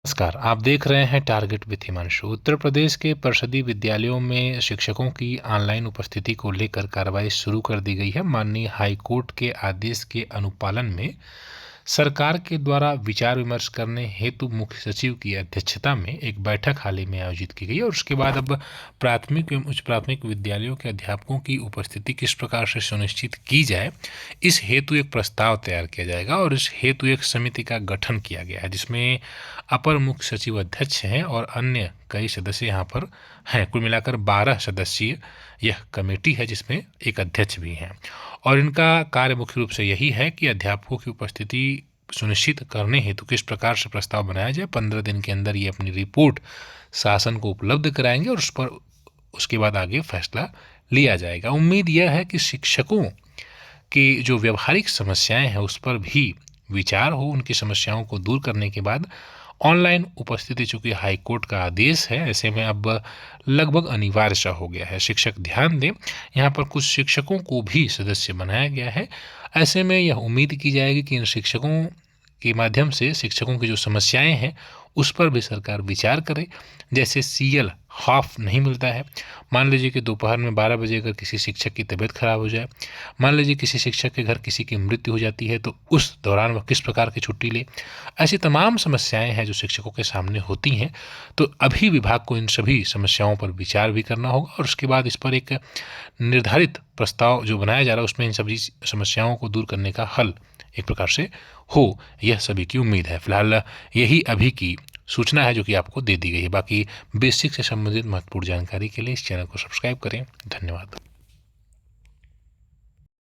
नमस्कार, आप देख रहे हैं टारगेट विथ हिमांशु। उत्तर प्रदेश के परिषदीय विद्यालयों में शिक्षकों की ऑनलाइन उपस्थिति को लेकर कार्रवाई शुरू कर दी गई है। माननीय हाई कोर्ट के आदेश के अनुपालन में सरकार के द्वारा विचार विमर्श करने हेतु मुख्य सचिव की अध्यक्षता में एक बैठक हाल ही में आयोजित की गई और उसके बाद अब प्राथमिक एवं उच्च प्राथमिक विद्यालयों के अध्यापकों की उपस्थिति किस प्रकार से सुनिश्चित की जाए, इस हेतु एक प्रस्ताव तैयार किया जाएगा और इस हेतु एक समिति का गठन किया गया है, जिसमें अपर मुख्य सचिव अध्यक्ष हैं और अन्य कई सदस्य यहाँ पर हैं। कुल मिलाकर 12 सदस्यीय यह कमेटी है, जिसमें एक अध्यक्ष भी हैं और इनका कार्य मुख्य रूप से यही है कि अध्यापकों की उपस्थिति सुनिश्चित करने हेतु किस प्रकार से प्रस्ताव बनाया जाए। 15 दिन के अंदर ये अपनी रिपोर्ट शासन को उपलब्ध कराएंगे और उस पर उसके बाद आगे फैसला लिया जाएगा। उम्मीद यह है कि शिक्षकों की जो व्यावहारिक समस्याएं हैं उस पर भी विचार हो। उनकी समस्याओं को दूर करने के बाद ऑनलाइन उपस्थिति, चूंकि हाई कोर्ट का आदेश है, ऐसे में अब लगभग अनिवार्य सा हो गया है। शिक्षक ध्यान दें, यहाँ पर कुछ शिक्षकों को भी सदस्य बनाया गया है। ऐसे में यह उम्मीद की जाएगी कि इन शिक्षकों के माध्यम से शिक्षकों की जो समस्याएं हैं उस पर भी सरकार विचार करे। जैसे सीएल हाफ नहीं मिलता है, मान लीजिए कि दोपहर में 12 बजे अगर किसी शिक्षक की तबीयत खराब हो जाए, मान लीजिए किसी शिक्षक के घर किसी की मृत्यु हो जाती है, तो उस दौरान वह किस प्रकार की छुट्टी ले। ऐसी तमाम समस्याएं हैं जो शिक्षकों के सामने होती हैं। तो अभी विभाग को इन सभी समस्याओं पर विचार भी करना होगा और उसके बाद इस पर एक निर्धारित प्रस्ताव जो बनाया जा रहा है उसमें इन सभी समस्याओं को दूर करने का हल एक प्रकार से हो, यह सभी की उम्मीद है। फिलहाल यही अभी की सूचना है जो कि आपको दे दी गई है। बाकी बेसिक से संबंधित महत्वपूर्ण जानकारी के लिए इस चैनल को सब्सक्राइब करें। धन्यवाद।